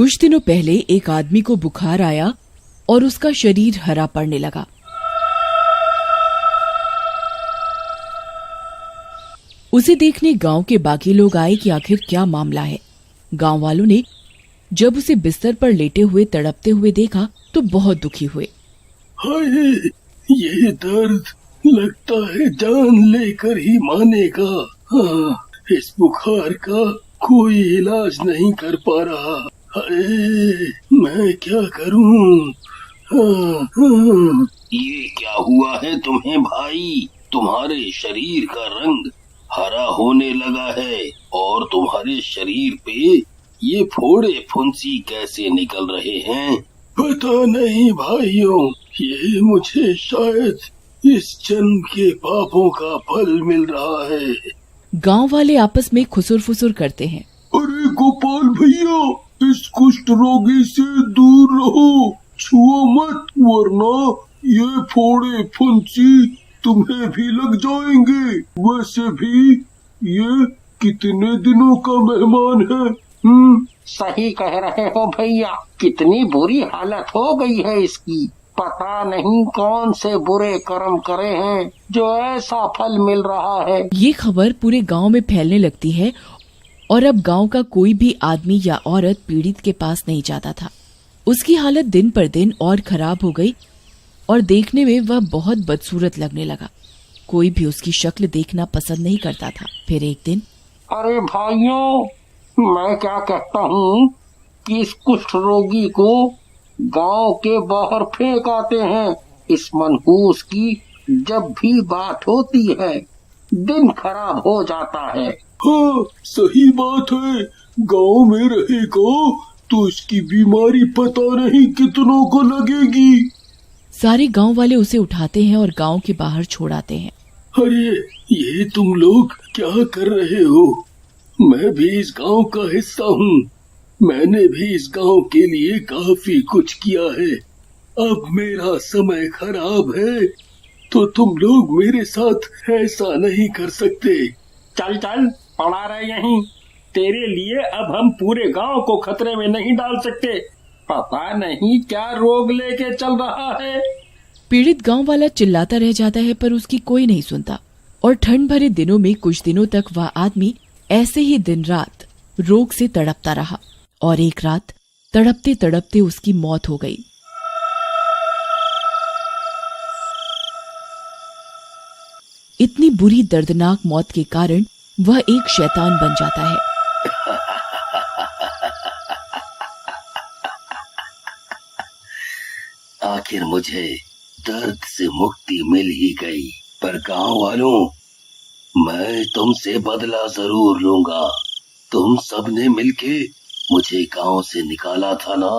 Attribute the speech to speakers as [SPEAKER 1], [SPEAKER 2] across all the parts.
[SPEAKER 1] कुछ दिनों पहले एक आदमी को बुखार आया और उसका शरीर हरा पड़ने लगा। उसे देखने गांव के बाकी लोग आए कि आखिर क्या मामला है। गांव वालों ने जब उसे बिस्तर पर लेटे हुए तड़पते हुए देखा तो बहुत दुखी हुए।
[SPEAKER 2] हाय, ये दर्द लगता है जान लेकर ही मानेगा। हाँ, इस बुखार का कोई इलाज नहीं कर पा रहा। हाय, मैं क्या करूं? हाँ।
[SPEAKER 3] ये क्या हुआ है तुम्हें भाई? तुम्हारे शरीर का रंग हरा होने लगा है और तुम्हारे शरीर पे ये फोड़े फुंसी कैसे निकल रहे हैं?
[SPEAKER 2] पता नहीं भाइयों, ये मुझे शायद इस जन्म के पापों का फल मिल रहा है।
[SPEAKER 1] गांव वाले आपस में खुसुर फुसुर करते हैं।
[SPEAKER 2] अरे गोपाल भैया, इस कुष्ठ रोगी से दूर रहो, छुओ मत, वरना ये फोड़े फुंसी तुम्हें भी लग जाएंगे। वैसे भी ये कितने दिनों का मेहमान है।
[SPEAKER 4] सही कह रहे हो भैया, कितनी बुरी हालत हो गई है इसकी। पता नहीं कौन से बुरे कर्म करे हैं जो ऐसा फल मिल रहा है।
[SPEAKER 1] ये खबर पूरे गांव में फैलने लगती है और अब गांव का कोई भी आदमी या औरत पीड़ित के पास नहीं जाता था। उसकी हालत दिन पर दिन और खराब हो गई और देखने में वह बहुत बदसूरत लगने लगा। कोई भी उसकी शक्ल देखना पसंद नहीं करता था। फिर एक दिन,
[SPEAKER 4] अरे भाइयों, मैं क्या कहता हूँ कि इस कुष्ठ रोगी को गांव के बाहर फेंक आते हैं। इस मनहूस की जब भी बात होती है दिन खराब हो जाता है।
[SPEAKER 2] हाँ, सही बात है। गांव में रहेगा तो इसकी बीमारी पता नहीं कितनों को लगेगी।
[SPEAKER 1] सारे गांव वाले उसे उठाते हैं और गांव के बाहर छोड़ आते हैं।
[SPEAKER 2] अरे, ये तुम लोग क्या कर रहे हो? मैं भी इस गांव का हिस्सा हूँ। मैंने भी इस गांव के लिए काफी कुछ किया है। अब मेरा समय खराब है तो तुम लोग मेरे साथ ऐसा नहीं कर सकते।
[SPEAKER 5] चल चल, पड़ा रहे यहीं। तेरे लिए अब हम पूरे गांव को खतरे में नहीं डाल सकते। पता नहीं क्या रोग लेके चल रहा है।
[SPEAKER 1] पीड़ित गांव वाला चिल्लाता रह जाता है पर उसकी कोई नहीं सुनता और ठंड भरे दिनों में कुछ दिनों तक वह आदमी ऐसे ही दिन रात रोग से तड़पता रहा और एक रात तड़पते तड़पते उसकी मौत हो गई। इतनी बुरी दर्दनाक मौत के कारण वह एक शैतान बन जाता है।
[SPEAKER 3] आखिर मुझे दर्द से मुक्ति मिल ही गई। पर गांव वालों, मैं तुमसे बदला जरूर लूंगा। तुम सबने मिलके मुझे गांव से निकाला था ना,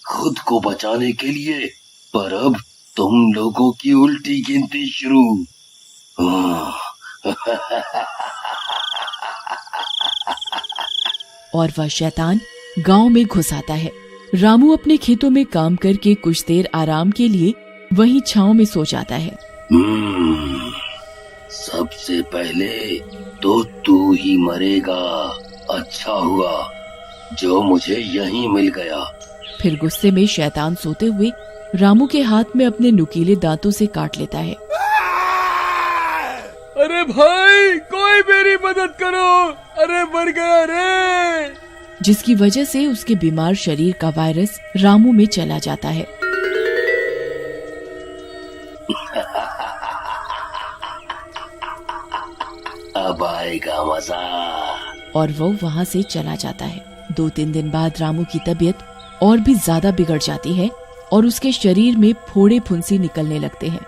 [SPEAKER 3] खुद को बचाने के लिए। पर अब तुम लोगों की उल्टी गिनती शुरू।
[SPEAKER 1] और वह शैतान गांव में घुस आता है। रामू अपने खेतों में काम करके कुछ देर आराम के लिए वहीं छांव में सो जाता है।
[SPEAKER 3] सबसे पहले तो तू ही मरेगा। अच्छा हुआ जो मुझे यहीं मिल गया।
[SPEAKER 1] फिर गुस्से में शैतान सोते हुए रामू के हाथ में अपने नुकीले दांतों से काट लेता है।
[SPEAKER 5] अरे भाई, कोई मेरी मदद करो, अरे मर गया रे।
[SPEAKER 1] जिसकी वजह से उसके बीमार शरीर का वायरस रामू में चला जाता है।
[SPEAKER 3] अब आएगा मजा।
[SPEAKER 1] और वो वहाँ से चला जाता है। 2-3 दिन बाद रामू की तबीयत और भी ज्यादा बिगड़ जाती है और उसके शरीर में फोड़े फुंसी निकलने लगते हैं।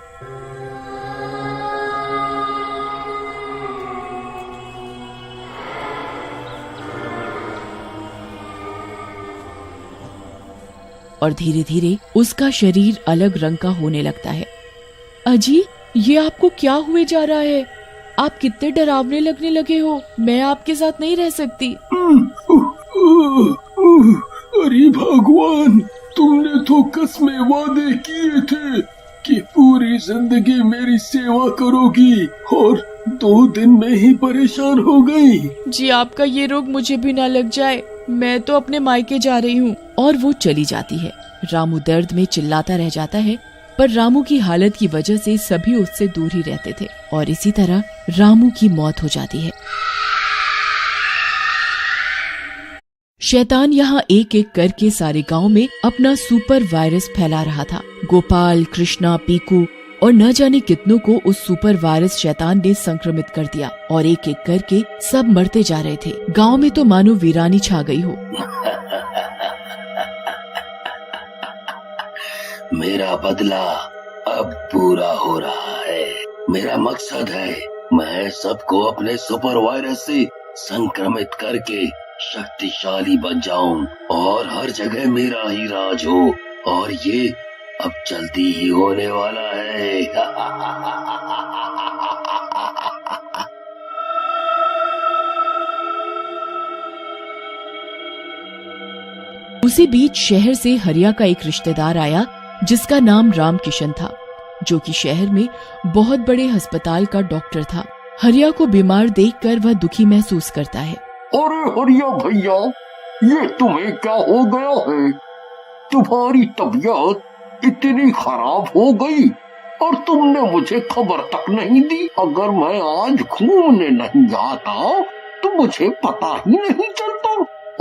[SPEAKER 1] और धीरे धीरे उसका शरीर अलग रंग का होने लगता है। अजी, ये आपको क्या हुए जा रहा है? आप कितने डरावने लगने लगे हो। मैं आपके साथ नहीं रह सकती।
[SPEAKER 2] अरे भगवान, तुमने तो कसमें वादे किए थे कि पूरी जिंदगी मेरी सेवा करोगी और 2 दिन में ही परेशान हो गई।
[SPEAKER 1] जी, आपका ये रोग मुझे भी ना लग जाए। मैं तो अपने मायके जा रही हूँ। और वो चली जाती है। रामू दर्द में चिल्लाता रह जाता है, पर रामू की हालत की वजह से सभी उससे दूर ही रहते थे और इसी तरह रामू की मौत हो जाती है। शैतान यहाँ एक एक करके सारे गांव में अपना सुपर वायरस फैला रहा था। गोपाल, कृष्णा, पीकू और न जाने कितनों को उस सुपर वायरस शैतान ने संक्रमित कर दिया और एक एक करके सब मरते जा रहे थे। गांव में तो मानो वीरानी छा गई हो।
[SPEAKER 3] मेरा बदला अब पूरा हो रहा है। मेरा मकसद है मैं सबको अपने सुपर वायरस से संक्रमित करके शक्तिशाली बन जाऊं और हर जगह मेरा ही राज हो, और ये अब जल्दी ही होने वाला है।
[SPEAKER 1] उसी बीच शहर से हरिया का एक रिश्तेदार आया जिसका नाम रामकिशन था, जो कि शहर में बहुत बड़े अस्पताल का डॉक्टर था। हरिया को बीमार देखकर वह दुखी महसूस करता है।
[SPEAKER 4] अरे हरिया भैया, ये तुम्हें क्या हो गया है? तुम्हारी तबीयत इतनी खराब हो गई और तुमने मुझे खबर तक नहीं दी। अगर मैं आज घूमने नहीं जाता तो मुझे पता ही नहीं चलता।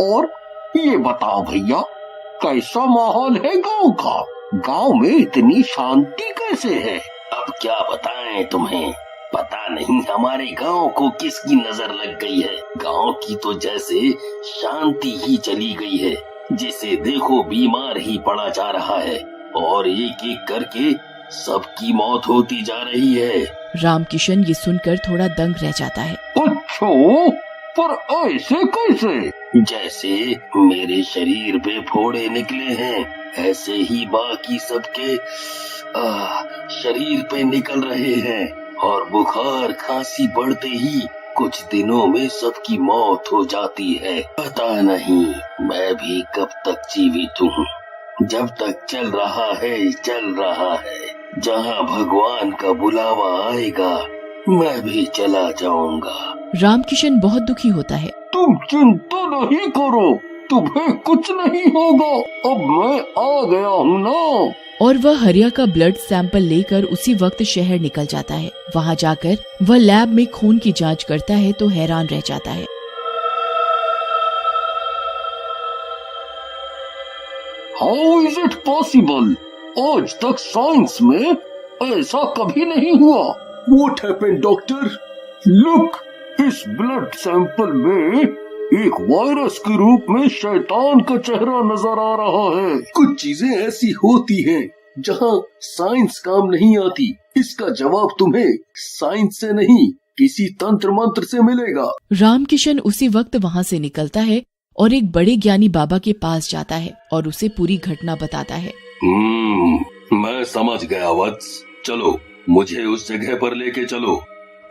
[SPEAKER 4] और ये बताओ भैया, कैसा माहौल है गांव का? गांव में इतनी शांति कैसे है?
[SPEAKER 3] अब क्या बताएं तुम्हें, पता नहीं हमारे गांव को किसकी नजर लग गई है। गांव की तो जैसे शांति ही चली गई है, जिसे देखो बीमार ही पड़ा जा रहा है और एक एक करके सबकी मौत होती जा रही है।
[SPEAKER 1] रामकिशन ये सुनकर थोड़ा दंग रह जाता है।
[SPEAKER 4] अच्छा, पर ऐसे कैसे?
[SPEAKER 3] जैसे मेरे शरीर पे फोड़े निकले हैं, ऐसे ही बाकी सबके शरीर पे निकल रहे हैं और बुखार खांसी बढ़ते ही कुछ दिनों में सबकी मौत हो जाती है। पता नहीं मैं भी कब तक जीवित हूँ। जब तक चल रहा है चल रहा है। जहाँ भगवान का बुलावा आएगा मैं भी चला जाऊंगा।
[SPEAKER 1] रामकिशन बहुत दुखी होता है।
[SPEAKER 4] तुम चिंता नहीं करो, तुम्हें कुछ नहीं होगा। अब मैं आ गया हूँ ना।
[SPEAKER 1] और वह हरिया का ब्लड सैंपल लेकर उसी वक्त शहर निकल जाता है। वहाँ जाकर वह लैब में खून की जांच करता है तो हैरान रह जाता है।
[SPEAKER 4] How is it possible? आज तक साइंस में ऐसा कभी नहीं हुआ।
[SPEAKER 2] What happened, doctor?
[SPEAKER 4] लुक, इस ब्लड सैंपल में एक वायरस के रूप में शैतान का चेहरा नजर आ रहा है।
[SPEAKER 2] कुछ चीजें ऐसी होती हैं जहां साइंस काम नहीं आती। इसका जवाब तुम्हें साइंस से नहीं, किसी तंत्र मंत्र से मिलेगा।
[SPEAKER 1] रामकिशन उसी वक्त वहाँ से निकलता है और एक बड़े ज्ञानी बाबा के पास जाता है और उसे पूरी घटना बताता है।
[SPEAKER 3] मैं समझ गया वत्स, चलो मुझे उस जगह पर लेके चलो।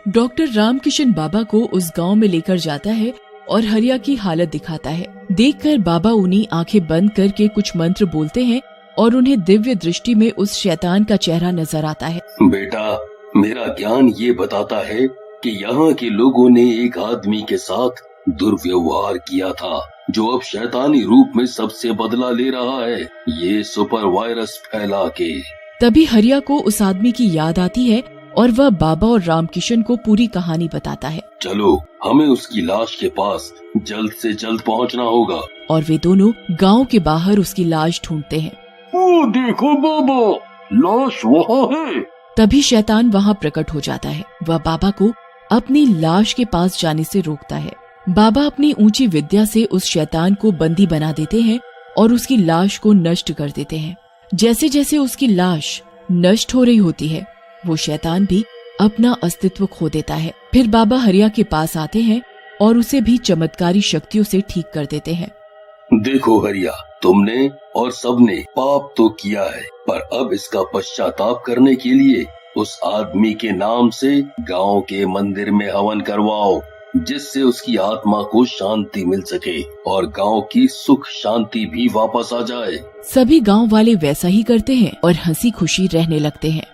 [SPEAKER 1] डॉक्टर रामकिशन बाबा को उस गांव में लेकर जाता है और हरिया की हालत दिखाता है। देखकर बाबा उन्हें आंखें बंद करके कुछ मंत्र बोलते हैं और उन्हें दिव्य दृष्टि में उस शैतान का चेहरा नजर आता है।
[SPEAKER 3] बेटा, मेरा ज्ञान ये बताता है कि यहाँ के लोगों ने एक आदमी के साथ दुर्व्यवहार किया था, जो अब शैतानी रूप में सबसे बदला ले रहा है, ये सुपर वायरस फैला के।
[SPEAKER 1] तभी हरिया को उस आदमी की याद आती है और वह बाबा और रामकिशन को पूरी कहानी बताता है।
[SPEAKER 3] चलो, हमें उसकी लाश के पास जल्द से जल्द पहुंचना होगा।
[SPEAKER 1] और वे दोनों गांव के बाहर उसकी लाश ढूंढते हैं।
[SPEAKER 4] वो देखो बाबा, लाश वहाँ है।
[SPEAKER 1] तभी शैतान वहाँ प्रकट हो जाता है। वह बाबा को अपनी लाश के पास जाने से रोकता है। बाबा अपनी ऊंची विद्या से उस शैतान को बंदी बना देते हैं और उसकी लाश को नष्ट कर देते हैं। जैसे जैसे उसकी लाश नष्ट हो रही होती है, वो शैतान भी अपना अस्तित्व खो देता है। फिर बाबा हरिया के पास आते हैं और उसे भी चमत्कारी शक्तियों से ठीक कर देते हैं।
[SPEAKER 3] देखो हरिया, तुमने और सबने पाप तो किया है, पर अब इसका पश्चाताप करने के लिए उस आदमी के नाम से गांव के मंदिर में हवन करवाओ, जिससे उसकी आत्मा को शांति मिल सके और गांव की सुख शांति भी वापस आ जाए।
[SPEAKER 1] सभी गांव वाले वैसा ही करते हैं और हंसी खुशी रहने लगते हैं।